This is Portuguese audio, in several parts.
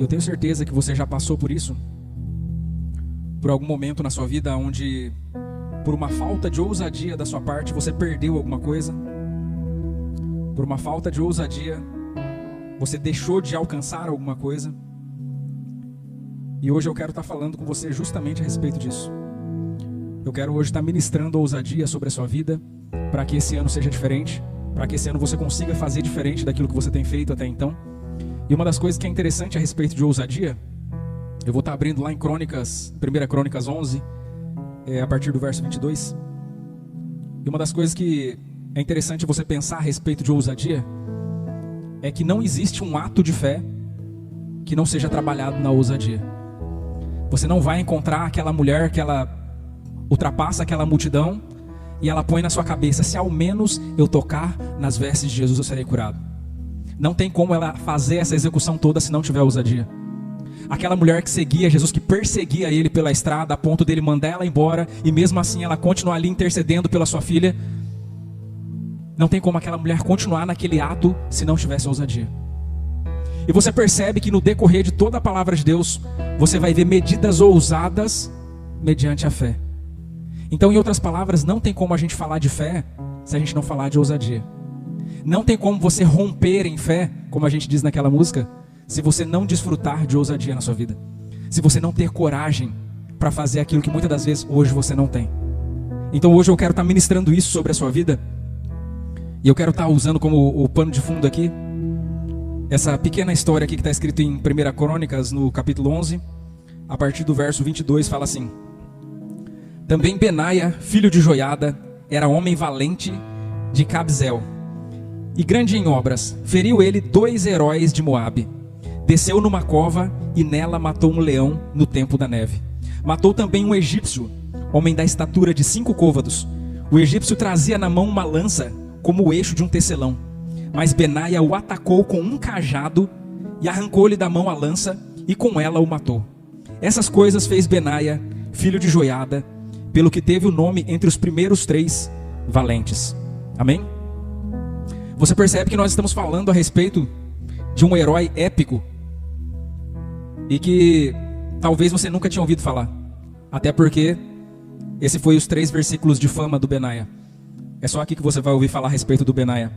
Eu tenho certeza que você já passou por isso, por algum momento na sua vida onde, por uma falta de ousadia da sua parte, você perdeu alguma coisa. Por uma falta de ousadia, você deixou de alcançar alguma coisa. E hoje eu quero estar falando com você justamente a respeito disso. Eu quero hoje estar ministrando ousadia sobre a sua vida, para que esse ano seja diferente, para que esse ano você consiga fazer diferente daquilo que você tem feito até então. E uma das coisas que é interessante a respeito de ousadia, eu vou estar abrindo lá em Crônicas, 1 Crônicas 11, a partir do verso 22. E uma das coisas que é interessante você pensar a respeito de ousadia, é que não existe um ato de fé que não seja trabalhado na ousadia. Você não vai encontrar aquela mulher que ela ultrapassa aquela multidão e ela põe na sua cabeça: se ao menos eu tocar nas vestes de Jesus eu serei curado. Não tem como ela fazer essa execução toda se não tiver ousadia. Aquela mulher que seguia Jesus, que perseguia ele pela estrada a ponto dele mandar ela embora, e mesmo assim ela continua ali intercedendo pela sua filha. Não tem como aquela mulher continuar naquele ato se não tivesse ousadia. E você percebe que no decorrer de toda a palavra de Deus, você vai ver medidas ousadas mediante a fé. Então, em outras palavras, não tem como a gente falar de fé se a gente não falar de ousadia. Não tem como você romper em fé, como a gente diz naquela música, se você não desfrutar de ousadia na sua vida. Se você não ter coragem para fazer aquilo que muitas das vezes hoje você não tem. Então hoje eu quero estar ministrando isso sobre a sua vida. E eu quero estar usando como o pano de fundo aqui essa pequena história aqui que está escrito em 1 Crônicas, no capítulo 11, a partir do verso 22, fala assim: Também Benaia, filho de Joiada, era homem valente de Cabzeel e grande em obras. Feriu ele 2 heróis de Moabe. Desceu numa cova e nela matou um leão no tempo da neve. Matou também um egípcio, homem da estatura de 5 côvados. O egípcio trazia na mão uma lança como o eixo de um tecelão. Mas Benaia o atacou com um cajado e arrancou-lhe da mão a lança e com ela o matou. Essas coisas fez Benaia, filho de Joiada, pelo que teve o nome entre os primeiros 3 valentes. Amém? Você percebe que nós estamos falando a respeito de um herói épico e que talvez você nunca tinha ouvido falar. Até porque esse foi os 3 versículos de fama do Benaia. É só aqui que você vai ouvir falar a respeito do Benaia,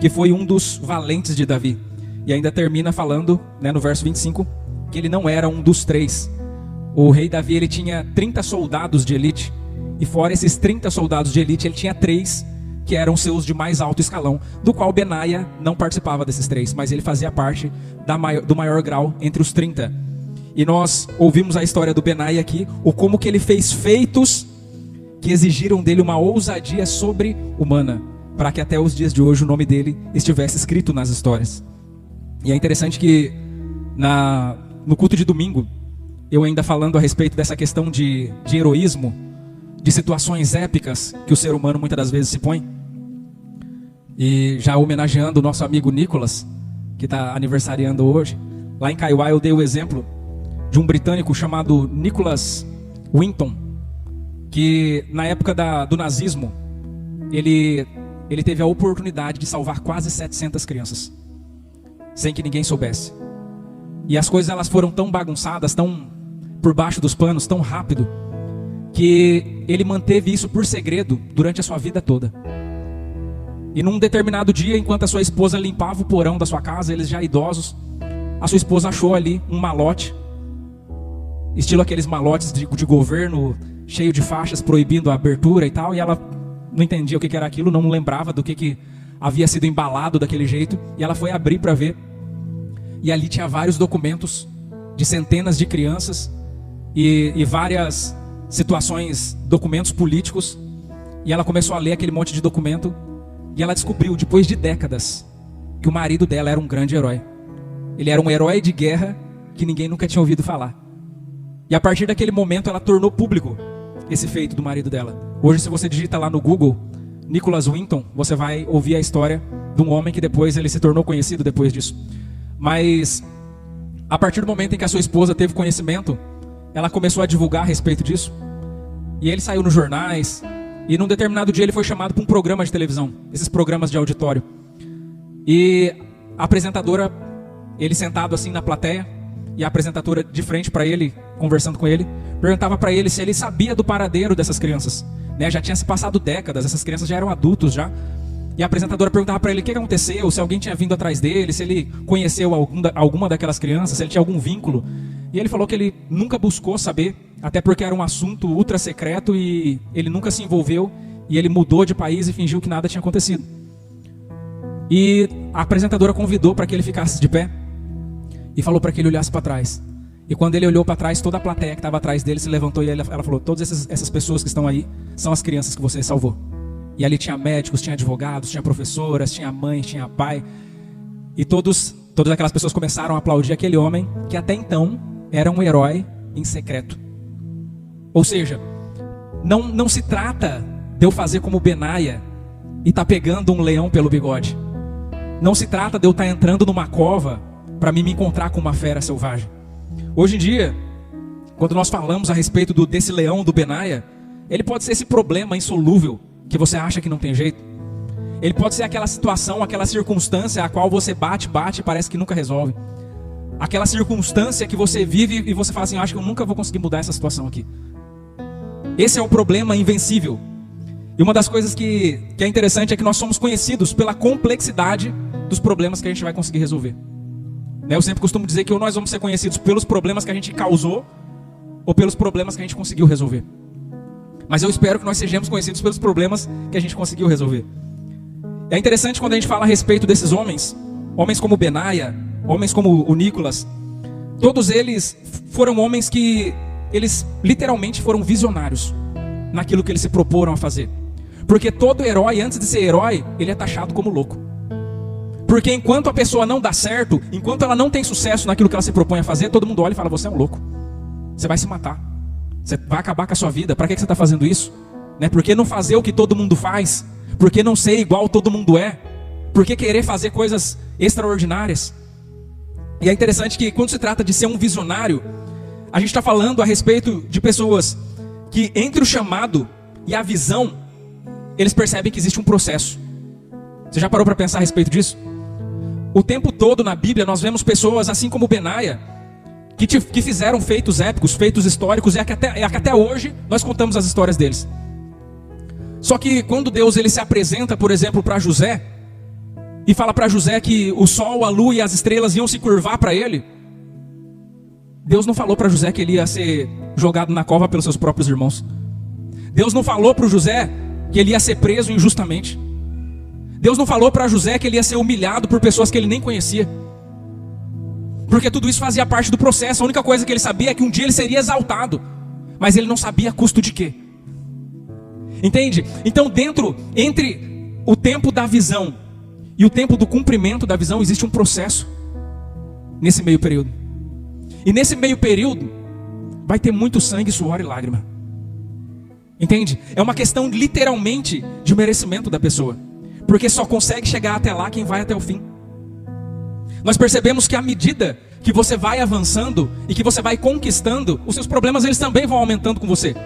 que foi um dos valentes de Davi. E ainda termina falando, no verso 25, que ele não era um dos 3. O rei Davi, ele tinha 30 soldados de elite. E fora esses 30 soldados de elite, ele tinha 3 que eram seus de mais alto escalão, do qual Benaia não participava desses 3, mas ele fazia parte do maior grau entre os 30. E nós ouvimos a história do Benaia aqui, o como que ele fez feitos que exigiram dele uma ousadia sobre-humana, para que até os dias de hoje o nome dele estivesse escrito nas histórias. E é interessante que no culto de domingo, eu ainda falando a respeito dessa questão de heroísmo, de situações épicas que o ser humano muitas das vezes se põe, e já homenageando o nosso amigo Nicholas, que está aniversariando hoje, lá em Kaiowá eu dei o exemplo de um britânico chamado Nicholas Winton, que na época do nazismo, ele teve a oportunidade de salvar quase 700 crianças, sem que ninguém soubesse. E as coisas elas foram tão bagunçadas, tão por baixo dos panos, tão rápido, que ele manteve isso por segredo durante a sua vida toda. E num determinado dia, enquanto a sua esposa limpava o porão da sua casa, eles já idosos, a sua esposa achou ali um malote, estilo aqueles malotes de governo, cheio de faixas proibindo a abertura e tal, e ela não entendia o que era aquilo, não lembrava do que havia sido embalado daquele jeito, e ela foi abrir para ver, e ali tinha vários documentos de centenas de crianças, e várias situações, documentos políticos, e ela começou a ler aquele monte de documento, e ela descobriu, depois de décadas, que o marido dela era um grande herói. Ele era um herói de guerra que ninguém nunca tinha ouvido falar. E a partir daquele momento ela tornou público esse feito do marido dela. Hoje, se você digita lá no Google Nicholas Winton, você vai ouvir a história de um homem que depois ele se tornou conhecido depois disso. Mas a partir do momento em que a sua esposa teve conhecimento, ela começou a divulgar a respeito disso. E ele saiu nos jornais. E num determinado dia ele foi chamado para um programa de televisão, esses programas de auditório. E a apresentadora, ele sentado assim na plateia, e a apresentadora de frente para ele, conversando com ele, perguntava para ele se ele sabia do paradeiro dessas crianças, né? Já tinha se passado décadas, essas crianças já eram adultos já. E a apresentadora perguntava para ele o que aconteceu, se alguém tinha vindo atrás dele, se ele conheceu alguma daquelas crianças, se ele tinha algum vínculo. E ele falou que ele nunca buscou saber, até porque era um assunto ultra secreto e ele nunca se envolveu. E ele mudou de país e fingiu que nada tinha acontecido. E a apresentadora convidou para que ele ficasse de pé e falou para que ele olhasse para trás. E quando ele olhou para trás, toda a plateia que estava atrás dele se levantou e ela falou: todas essas pessoas que estão aí são as crianças que você salvou. E ali tinha médicos, tinha advogados, tinha professoras, tinha mãe, tinha pai. E todas aquelas pessoas começaram a aplaudir aquele homem que até então era um herói em secreto. Ou seja, não se trata de eu fazer como Benaia e tá pegando um leão pelo bigode. Não se trata de eu estar entrando numa cova para me encontrar com uma fera selvagem. Hoje em dia, quando nós falamos a respeito desse leão do Benaia, ele pode ser esse problema insolúvel que você acha que não tem jeito. Ele pode ser aquela situação, aquela circunstância a qual você bate e parece que nunca resolve. Aquela circunstância que você vive e você fala assim: eu acho que eu nunca vou conseguir mudar essa situação aqui. Esse é o problema invencível. E uma das coisas que é interessante é que nós somos conhecidos pela complexidade dos problemas que a gente vai conseguir resolver. Eu sempre costumo dizer que ou nós vamos ser conhecidos pelos problemas que a gente causou, ou pelos problemas que a gente conseguiu resolver. Mas eu espero que nós sejamos conhecidos pelos problemas que a gente conseguiu resolver. É interessante quando a gente fala a respeito desses homens como Benaia, homens como o Nicolas. Todos eles foram homens que eles literalmente foram visionários naquilo que eles se proporam a fazer. Porque todo herói, antes de ser herói, ele é taxado como louco. Porque enquanto a pessoa não dá certo, enquanto ela não tem sucesso naquilo que ela se propõe a fazer, todo mundo olha e fala: você é um louco, você vai se matar, você vai acabar com a sua vida, para que você está fazendo isso? Por que não fazer o que todo mundo faz? Por que não ser igual todo mundo é? Por que querer fazer coisas extraordinárias? E é interessante que quando se trata de ser um visionário, a gente está falando a respeito de pessoas que entre o chamado e a visão, eles percebem que existe um processo. Você já parou para pensar a respeito disso? O tempo todo na Bíblia nós vemos pessoas assim como Benaia, que fizeram feitos épicos, feitos históricos, e até hoje nós contamos as histórias deles. Só que quando Deus ele se apresenta, por exemplo, para José, e fala para José que o sol, a lua e as estrelas iam se curvar para ele, Deus não falou para José que ele ia ser jogado na cova pelos seus próprios irmãos. Deus não falou para o José que ele ia ser preso injustamente. Deus não falou para José que ele ia ser humilhado por pessoas que ele nem conhecia. Porque tudo isso fazia parte do processo. A única coisa que ele sabia é que um dia ele seria exaltado, mas ele não sabia a custo de quê. Entende? Então entre o tempo da visão e o tempo do cumprimento da visão existe um processo nesse meio período. E nesse meio período vai ter muito sangue, suor e lágrima. Entende? É uma questão literalmente de merecimento da pessoa. Porque só consegue chegar até lá quem vai até o fim. Nós percebemos que à medida que você vai avançando e que você vai conquistando, os seus problemas eles também vão aumentando com você.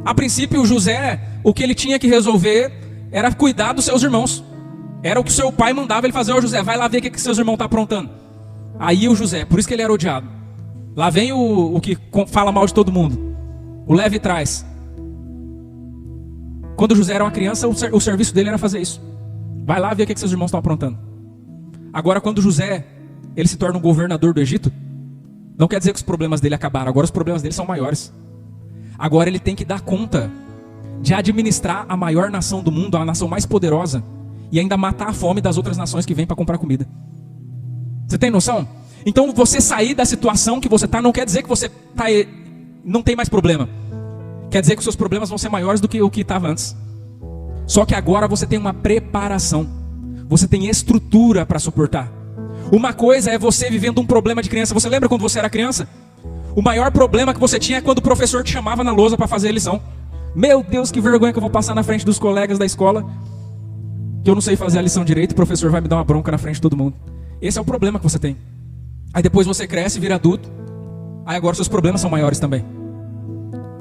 A princípio, José, o que ele tinha que resolver era cuidar dos seus irmãos. Era o que o seu pai mandava ele fazer. Ô José, vai lá ver o que seus irmãos estão aprontando. Aí o José, por isso que ele era odiado. Lá vem o que fala mal de todo mundo. O leve e traz. Quando José era uma criança, o serviço dele era fazer isso. Vai lá ver o que seus irmãos estão aprontando. Agora quando José ele se torna um governador do Egito, não quer dizer que os problemas dele acabaram. Agora os problemas dele são maiores. Agora ele tem que dar conta de administrar a maior nação do mundo, a nação mais poderosa, e ainda matar a fome das outras nações que vêm para comprar comida. Você tem noção? Então você sair da situação que você está não quer dizer que você não tem mais problema. Quer dizer que os seus problemas vão ser maiores do que o que estava antes. Só que agora você tem uma preparação. Você tem estrutura para suportar. Uma coisa é você vivendo um problema de criança. Você lembra quando você era criança? O maior problema que você tinha é quando o professor te chamava na lousa para fazer a lição. Meu Deus, que vergonha que eu vou passar na frente dos colegas da escola, que eu não sei fazer a lição direito, o professor vai me dar uma bronca na frente de todo mundo. Esse é o problema que você tem. Aí depois você cresce, vira adulto. Aí agora seus problemas são maiores também.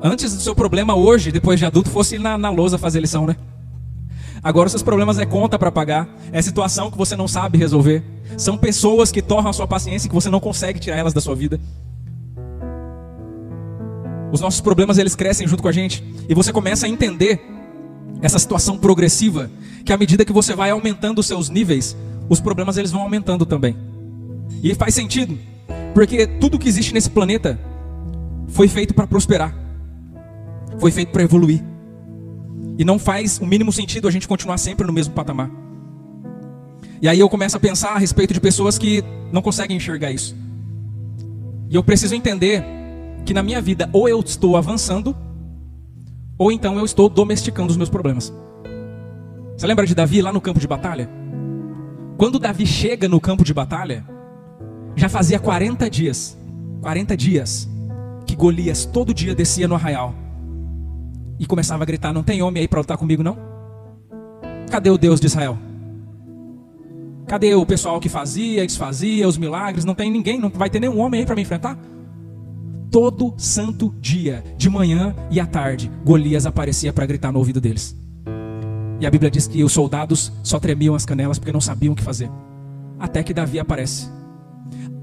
Antes do seu problema hoje, depois de adulto, fosse ir na lousa fazer lição, né? Agora os seus problemas é conta para pagar, é situação que você não sabe resolver, São pessoas que torram a sua paciência e que você não consegue tirar elas da sua vida. Os nossos problemas, eles crescem junto com a gente. E você começa a entender essa situação progressiva, que à medida que você vai aumentando os seus níveis, os problemas eles vão aumentando também. E faz sentido, porque tudo que existe nesse planeta foi feito para prosperar, foi feito para evoluir. E não faz o mínimo sentido a gente continuar sempre no mesmo patamar. E aí eu começo a pensar a respeito de pessoas que não conseguem enxergar isso. E eu preciso entender que na minha vida ou eu estou avançando, ou então eu estou domesticando os meus problemas. Você lembra de Davi lá no campo de batalha? Quando Davi chega no campo de batalha, já fazia 40 dias que Golias todo dia descia no arraial e começava a gritar: não tem homem aí para lutar comigo não? Cadê o Deus de Israel? Cadê o pessoal que fazia, desfazia, os milagres? Não tem ninguém, não vai ter nenhum homem aí para me enfrentar? Todo santo dia, de manhã e à tarde, Golias aparecia para gritar no ouvido deles. E a Bíblia diz que os soldados só tremiam as canelas porque não sabiam o que fazer. Até que Davi aparece.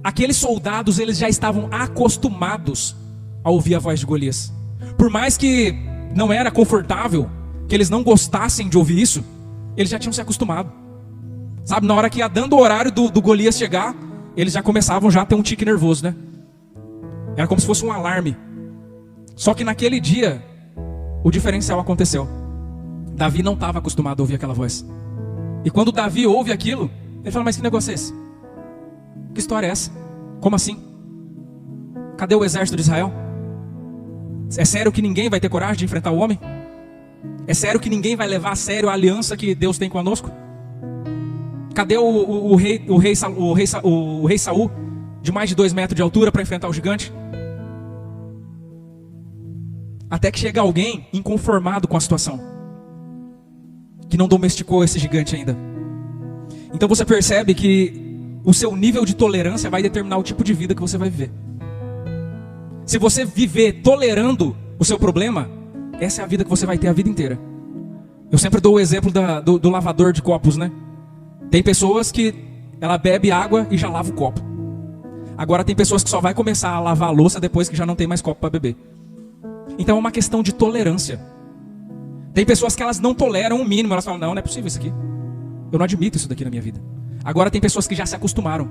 Aqueles soldados, eles já estavam acostumados a ouvir a voz de Golias. Por mais que não era confortável, que eles não gostassem de ouvir isso, eles já tinham se acostumado. Sabe, na hora que ia dando o horário do Golias chegar, eles já começavam já a ter um tique nervoso, né? Era como se fosse um alarme. Só que naquele dia, o diferencial aconteceu. Davi não estava acostumado a ouvir aquela voz. E quando Davi ouve aquilo, ele fala: mas que negócio é esse? Que história é essa? Como assim? Cadê o exército de Israel? É sério que ninguém vai ter coragem de enfrentar o homem? É sério que ninguém vai levar a sério a aliança que Deus tem conosco? Cadê o rei Saul, de mais de 2 metros de altura, para enfrentar o gigante? Até que chega alguém inconformado com a situação, que não domesticou esse gigante ainda. Então você percebe que o seu nível de tolerância vai determinar o tipo de vida que você vai viver. Se você viver tolerando o seu problema, essa é a vida que você vai ter a vida inteira. Eu sempre dou o exemplo do lavador de copos, né? Tem pessoas que ela bebe água e já lava o copo. Agora tem pessoas que só vai começar a lavar a louça depois que já não tem mais copo para beber. Então é uma questão de tolerância. Tem pessoas que elas não toleram o mínimo. Elas falam: não é possível isso aqui. Eu não admito isso daqui na minha vida. Agora tem pessoas que já se acostumaram.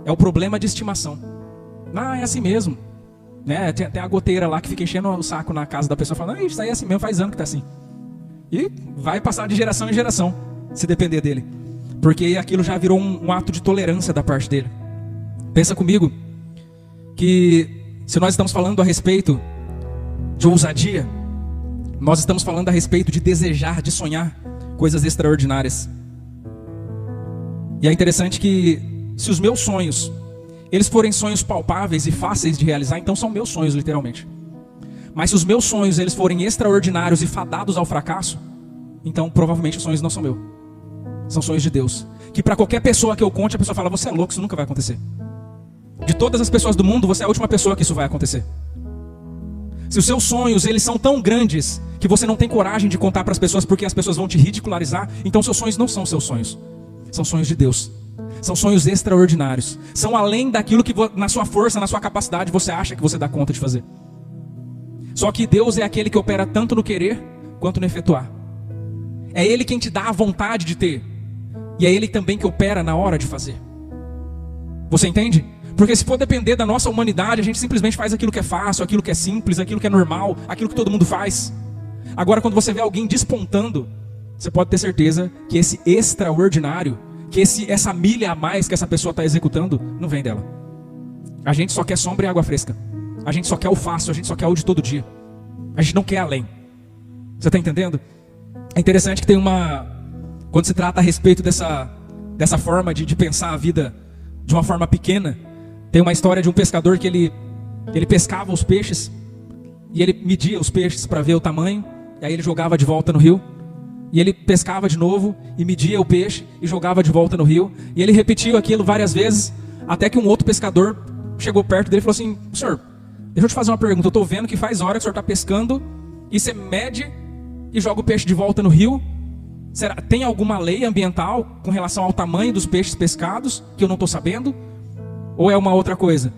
É o problema de estimação. É assim mesmo, né? Tem a goteira lá que fica enchendo o saco na casa da pessoa, falando: isso aí é assim mesmo, faz ano que tá assim. E vai passar de geração em geração, se depender dele. Porque aquilo já virou um ato de tolerância da parte dele. Pensa comigo que se nós estamos falando a respeito de ousadia, nós estamos falando a respeito de desejar, de sonhar coisas extraordinárias. E é interessante que se os meus sonhos, eles forem sonhos palpáveis e fáceis de realizar, então são meus sonhos literalmente. Mas se os meus sonhos eles forem extraordinários e fadados ao fracasso, então provavelmente os sonhos não são meus. São sonhos de Deus. Que para qualquer pessoa que eu conte, a pessoa fala: você é louco, isso nunca vai acontecer. De todas as pessoas do mundo, você é a última pessoa que isso vai acontecer. Se os seus sonhos eles são tão grandes que você não tem coragem de contar para as pessoas porque as pessoas vão te ridicularizar, então seus sonhos não são seus sonhos. São sonhos de Deus. São sonhos extraordinários. São além daquilo que na sua força, na sua capacidade, você acha que você dá conta de fazer. Só que Deus é aquele que opera tanto no querer quanto no efetuar. É Ele quem te dá a vontade de ter. E é Ele também que opera na hora de fazer. Você entende? Porque se for depender da nossa humanidade, a gente simplesmente faz aquilo que é fácil, aquilo que é simples, aquilo que é normal, aquilo que todo mundo faz. Agora, quando você vê alguém despontando, você pode ter certeza que esse extraordinário, que essa milha a mais que essa pessoa está executando, não vem dela. A gente só quer sombra e água fresca. A gente só quer o fácil, a gente só quer o de todo dia. A gente não quer além. Você está entendendo? É interessante que tem quando se trata a respeito dessa forma de pensar a vida de uma forma pequena, tem uma história de um pescador que ele pescava os peixes e ele media os peixes para ver o tamanho, e aí ele jogava de volta no rio, e ele pescava de novo e media o peixe e jogava de volta no rio, e ele repetiu aquilo várias vezes, até que um outro pescador chegou perto dele e falou assim: senhor, deixa eu te fazer uma pergunta, eu estou vendo que faz hora que o senhor está pescando e você mede e joga o peixe de volta no rio, Tem alguma lei ambiental com relação ao tamanho dos peixes pescados que eu não estou sabendo? Ou é uma outra coisa?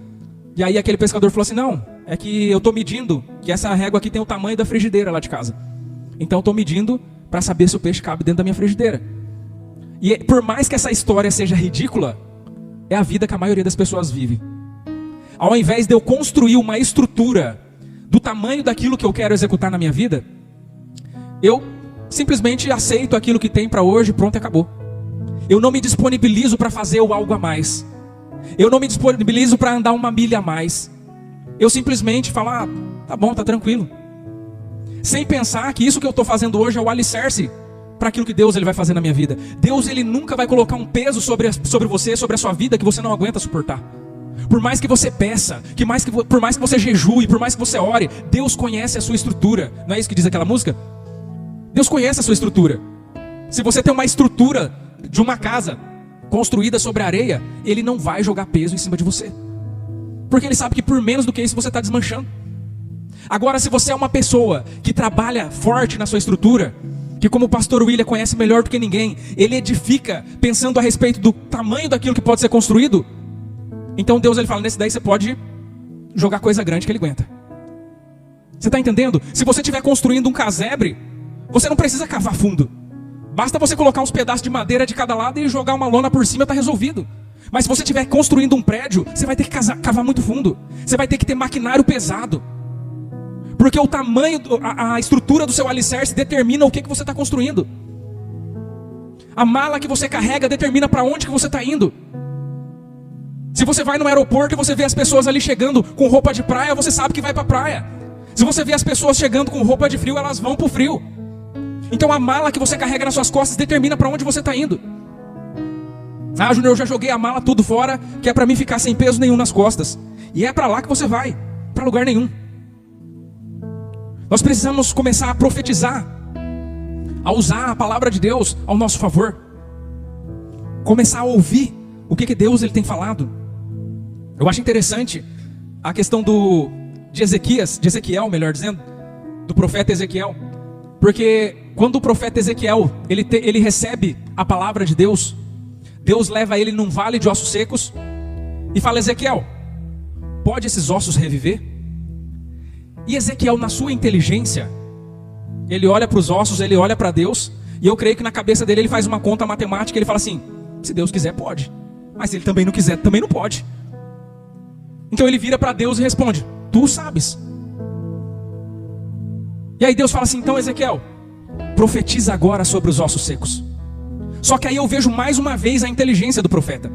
E aí aquele pescador falou assim, não, é que eu estou medindo que essa régua aqui tem o tamanho da frigideira lá de casa. Então eu estou medindo para saber se o peixe cabe dentro da minha frigideira. E por mais que essa história seja ridícula, é a vida que a maioria das pessoas vive. Ao invés de eu construir uma estrutura do tamanho daquilo que eu quero executar na minha vida, eu simplesmente aceito aquilo que tem para hoje, pronto, acabou. Eu não me disponibilizo para fazer algo a mais. Eu não me disponibilizo para andar uma milha a mais. Eu simplesmente falo, tá bom, tá tranquilo. Sem pensar que isso que eu estou fazendo hoje é o alicerce para aquilo que Deus ele vai fazer na minha vida. Deus ele nunca vai colocar um peso sobre você, sobre a sua vida que você não aguenta suportar. Por mais que você peça, por mais que você jejue, por mais que você ore, Deus conhece a sua estrutura. Não é isso que diz aquela música? Deus conhece a sua estrutura. Se você tem uma estrutura de uma casa construída sobre areia, Ele não vai jogar peso em cima de você. Porque Ele sabe que por menos do que isso você está desmanchando. Agora, se você é uma pessoa que trabalha forte na sua estrutura, que como o pastor William conhece melhor do que ninguém, ele edifica pensando a respeito do tamanho daquilo que pode ser construído, então Deus ele fala, nesse daí você pode jogar coisa grande que Ele aguenta. Você está entendendo? Se você estiver construindo um casebre, você não precisa cavar fundo. Basta você colocar uns pedaços de madeira de cada lado e jogar uma lona por cima, está resolvido. Mas se você estiver construindo um prédio, você vai ter que cavar muito fundo. Você vai ter que ter maquinário pesado. Porque o tamanho, a estrutura do seu alicerce determina o que você está construindo. A mala que você carrega determina para onde que você está indo. Se você vai no aeroporto e você vê as pessoas ali chegando com roupa de praia, você sabe que vai para a praia. Se você vê as pessoas chegando com roupa de frio, elas vão para o frio. Então a mala que você carrega nas suas costas determina para onde você está indo. Júnior, eu já joguei a mala tudo fora, que é para mim ficar sem peso nenhum nas costas. E é para lá que você vai, para lugar nenhum. Nós precisamos começar a profetizar, a usar a palavra de Deus ao nosso favor. Começar a ouvir o que Deus ele tem falado. Eu acho interessante a questão de Ezequiel, melhor dizendo, do profeta Ezequiel. Porque quando o profeta Ezequiel ele recebe a palavra de Deus, Deus leva ele num vale de ossos secos e fala, Ezequiel, pode esses ossos reviver? E Ezequiel, na sua inteligência, ele olha para os ossos, ele olha para Deus, e eu creio que na cabeça dele ele faz uma conta matemática, ele fala assim, se Deus quiser pode, mas se Ele também não quiser, também não pode. Então ele vira para Deus e responde, tu sabes. E aí Deus fala assim, então Ezequiel, profetiza agora sobre os ossos secos. Só que aí eu vejo mais uma vez a inteligência do profeta.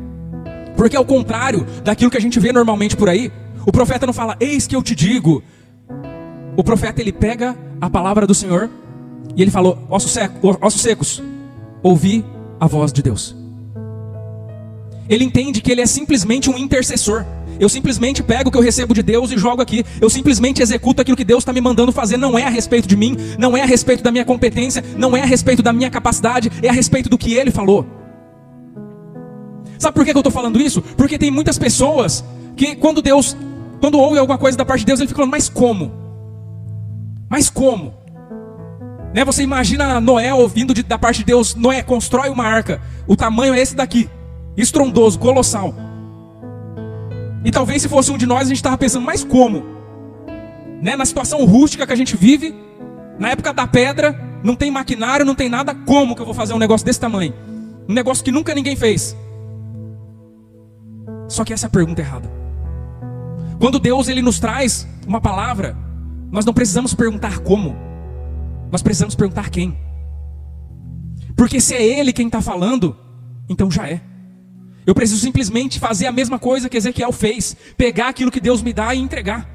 Porque ao contrário daquilo que a gente vê normalmente por aí, o profeta não fala, eis que eu te digo. O profeta ele pega a palavra do Senhor e ele falou, ossos secos, ouvi a voz de Deus. Ele entende que ele é simplesmente um intercessor. Eu simplesmente pego o que eu recebo de Deus e jogo aqui. Eu simplesmente executo aquilo que Deus está me mandando fazer. Não é a respeito de mim, não é a respeito da minha competência, não é a respeito da minha capacidade, é a respeito do que Ele falou. Sabe por que eu estou falando isso? Porque tem muitas pessoas que quando ouve alguma coisa da parte de Deus, ele fica falando, mas como? Mas como? Né? Você imagina Noé ouvindo da parte de Deus, Noé, constrói uma arca. O tamanho é esse daqui, estrondoso, colossal. E talvez se fosse um de nós, a gente estava pensando, mas como? Né? Na situação rústica que a gente vive, na época da pedra, não tem maquinário, não tem nada, como que eu vou fazer um negócio desse tamanho? Um negócio que nunca ninguém fez. Só que essa é a pergunta errada. Quando Deus ele nos traz uma palavra, nós não precisamos perguntar como, nós precisamos perguntar quem. Porque se é Ele quem está falando, então já é. Eu preciso simplesmente fazer a mesma coisa que Ezequiel fez, pegar aquilo que Deus me dá e entregar.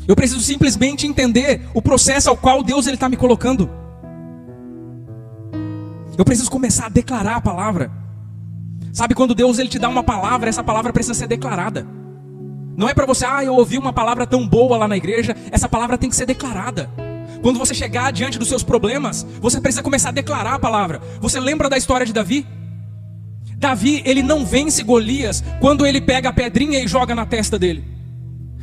Eu preciso simplesmente entender o processo ao qual Deus está me colocando. Eu preciso começar a declarar a palavra. Sabe, quando Deus ele te dá uma palavra, essa palavra precisa ser declarada. Não é para você, eu ouvi uma palavra tão boa lá na igreja. Essa palavra tem que ser declarada. Quando você chegar diante dos seus problemas, você precisa começar a declarar a palavra. Você lembra da história de Davi? Davi, ele não vence Golias quando ele pega a pedrinha e joga na testa dele.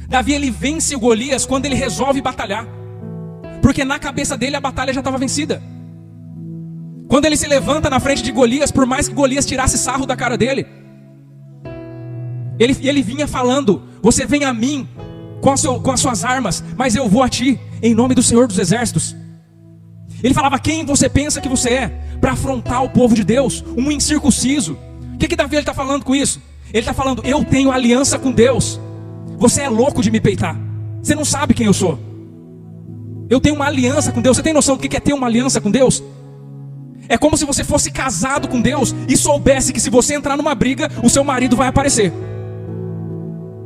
Davi, ele vence o Golias quando ele resolve batalhar. Porque na cabeça dele a batalha já estava vencida. Quando ele se levanta na frente de Golias, por mais que Golias tirasse sarro da cara dele, ele vinha falando: você vem a mim com as suas armas, mas eu vou a ti em nome do Senhor dos Exércitos. Ele falava: quem você pensa que você é para afrontar o povo de Deus, um incircunciso? O que Davi está falando com isso? Ele está falando: eu tenho aliança com Deus. Você é louco de me peitar. Você não sabe quem eu sou. Eu tenho uma aliança com Deus. Você tem noção do que é ter uma aliança com Deus? É como se você fosse casado com Deus e soubesse que se você entrar numa briga, o seu marido vai aparecer.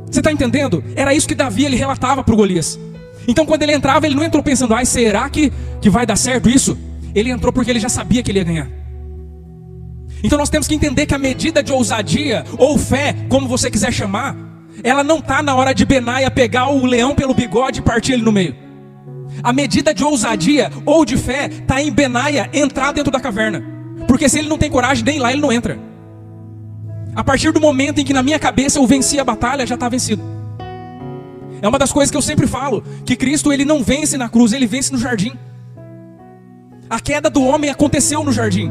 Você está entendendo? Era isso que Davi ele relatava para o Golias. Então quando ele entrava, ele não entrou pensando: ai, será que vai dar certo isso? Ele entrou porque ele já sabia que ele ia ganhar. Então nós temos que entender que a medida de ousadia, ou fé, como você quiser chamar, ela não está na hora de Benaia pegar o leão pelo bigode e partir ele no meio. A medida de ousadia ou de fé está em Benaia entrar dentro da caverna. Porque se ele não tem coragem, nem lá ele não entra. A partir do momento em que na minha cabeça eu venci a batalha, já está vencido. É uma das coisas que eu sempre falo, que Cristo ele não vence na cruz, ele vence no jardim. A queda do homem aconteceu no jardim.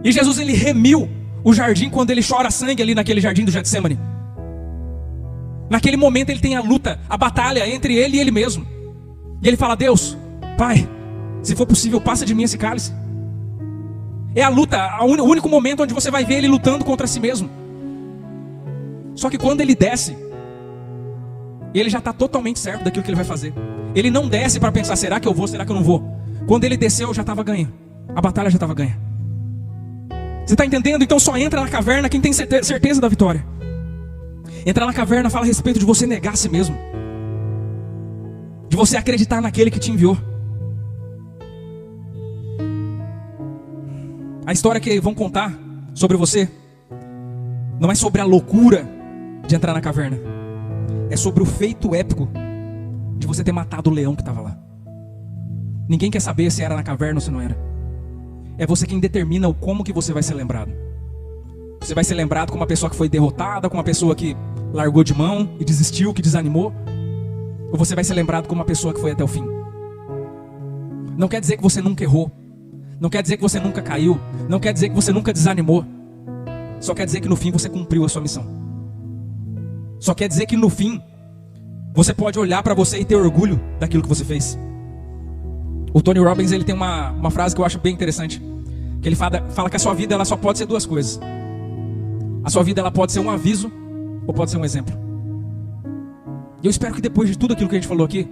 E Jesus ele remiu o jardim quando ele chora sangue ali naquele jardim do Getsemane. Naquele momento ele tem a luta, a batalha entre ele e ele mesmo. E ele fala: Deus, Pai, se for possível, passa de mim esse cálice. É a luta, o único momento onde você vai ver ele lutando contra si mesmo. Só que quando ele desce, ele já está totalmente certo daquilo que ele vai fazer. Ele não desce para pensar: será que eu vou, será que eu não vou? Quando ele desceu, já estava ganho. A batalha já estava ganha. Você está entendendo? Então só entra na caverna quem tem certeza da vitória. Entrar na caverna fala a respeito de você negar a si mesmo, de você acreditar naquele que te enviou. A história que vão contar sobre você não é sobre a loucura de entrar na caverna, é sobre o feito épico de você ter matado o leão que estava lá. Ninguém quer saber se era na caverna ou se não era. É você quem determina o como que você vai ser lembrado. Você vai ser lembrado como uma pessoa que foi derrotada, como uma pessoa que largou de mão e desistiu, que desanimou, ou você vai ser lembrado como uma pessoa que foi até o fim. Não quer dizer que você nunca errou, não quer dizer que você nunca caiu, não quer dizer que você nunca desanimou. Só quer dizer que no fim você cumpriu a sua missão. Só quer dizer que no fim você pode olhar para você e ter orgulho daquilo que você fez. O Tony Robbins ele tem uma frase que eu acho bem interessante, que ele fala que a sua vida ela só pode ser duas coisas. A sua vida ela pode ser um aviso ou pode ser um exemplo. E eu espero que depois de tudo aquilo que a gente falou aqui,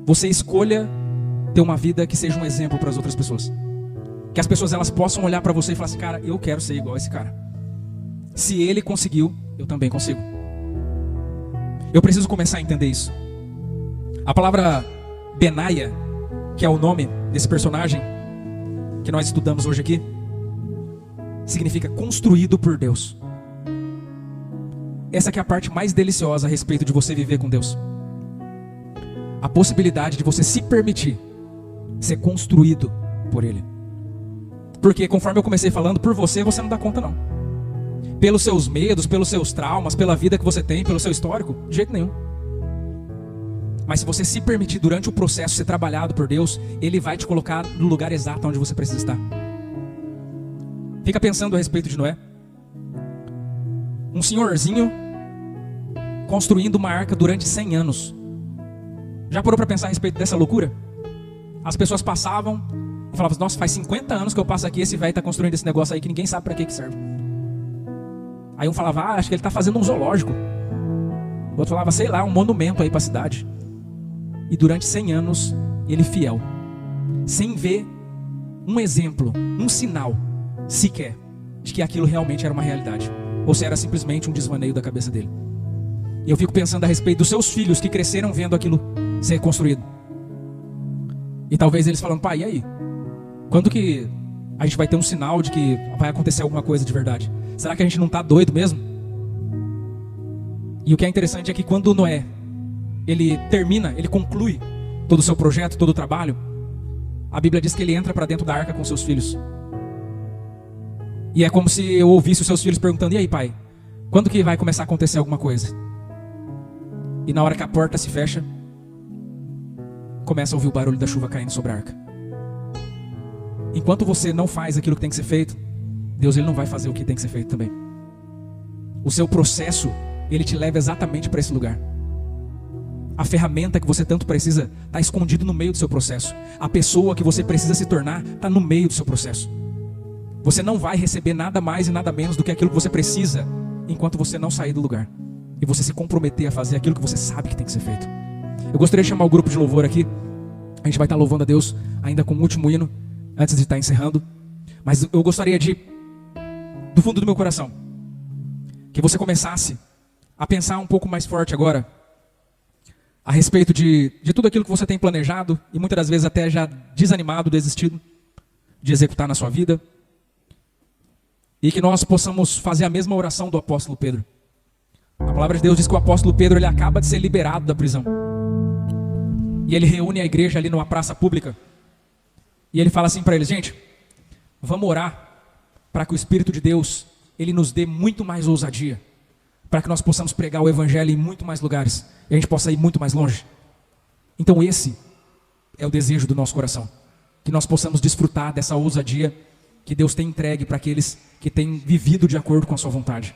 você escolha ter uma vida que seja um exemplo para as outras pessoas. Que as pessoas elas possam olhar para você e falar assim: cara, eu quero ser igual a esse cara. Se ele conseguiu, eu também consigo. Eu preciso começar a entender isso. A palavra Benaia, que é o nome desse personagem que nós estudamos hoje aqui, significa construído por Deus. Essa que é a parte mais deliciosa a respeito de você viver com Deus. A possibilidade de você se permitir ser construído por Ele. Porque conforme eu comecei falando, por você não dá conta não. Pelos seus medos, pelos seus traumas, pela vida que você tem, pelo seu histórico, de jeito nenhum. Mas se você se permitir durante o processo ser trabalhado por Deus, Ele vai te colocar no lugar exato onde você precisa estar. Fica pensando a respeito de Noé. Um senhorzinho construindo uma arca durante 100 anos. Já parou para pensar a respeito dessa loucura? As pessoas passavam e falavam: nossa, faz 50 anos que eu passo aqui, esse velho está construindo esse negócio aí que ninguém sabe para que serve. Aí um falava: acho que ele está fazendo um zoológico. O outro falava: sei lá, um monumento aí para a cidade. E durante 100 anos, ele fiel, sem ver um exemplo, um sinal sequer de que aquilo realmente era uma realidade, ou se era simplesmente um desvaneio da cabeça dele. E eu fico pensando a respeito dos seus filhos que cresceram vendo aquilo ser construído. E talvez eles falando: pai, e aí? Quando que a gente vai ter um sinal de que vai acontecer alguma coisa de verdade? Será que a gente não está doido mesmo? E o que é interessante é que quando Noé ele termina, ele conclui todo o seu projeto, todo o trabalho, a Bíblia diz que ele entra para dentro da arca com seus filhos. E é como se eu ouvisse os seus filhos perguntando: e aí, pai, quando que vai começar a acontecer alguma coisa? E na hora que a porta se fecha, começa a ouvir o barulho da chuva caindo sobre a arca. enquanto você não faz aquilo que tem que ser feito, Deus ele não vai fazer o que tem que ser feito também. O seu processo, ele te leva exatamente para esse lugar. A ferramenta que você tanto precisa está escondida no meio do seu processo. A pessoa que você precisa se tornar está no meio do seu processo. Você não vai receber nada mais e nada menos do que aquilo que você precisa, enquanto você não sair do lugar e você se comprometer a fazer aquilo que você sabe que tem que ser feito. Eu gostaria de chamar o grupo de louvor aqui. A gente vai estar louvando a Deus ainda com o último hino, antes de estar encerrando. Mas eu gostaria de, do fundo do meu coração, que você começasse a pensar um pouco mais forte agora a respeito de tudo aquilo que você tem planejado e muitas das vezes até já desanimado, desistido de executar na sua vida. E que nós possamos fazer a mesma oração do apóstolo Pedro. A palavra de Deus diz que o apóstolo Pedro ele acaba de ser liberado da prisão. E ele reúne a igreja ali numa praça pública. E ele fala assim para eles: gente, vamos orar para que o Espírito de Deus ele nos dê muito mais ousadia, para que nós possamos pregar o evangelho em muito mais lugares e a gente possa ir muito mais longe. Então esse é o desejo do nosso coração, que nós possamos desfrutar dessa ousadia que Deus tem entregue para aqueles que têm vivido de acordo com a sua vontade.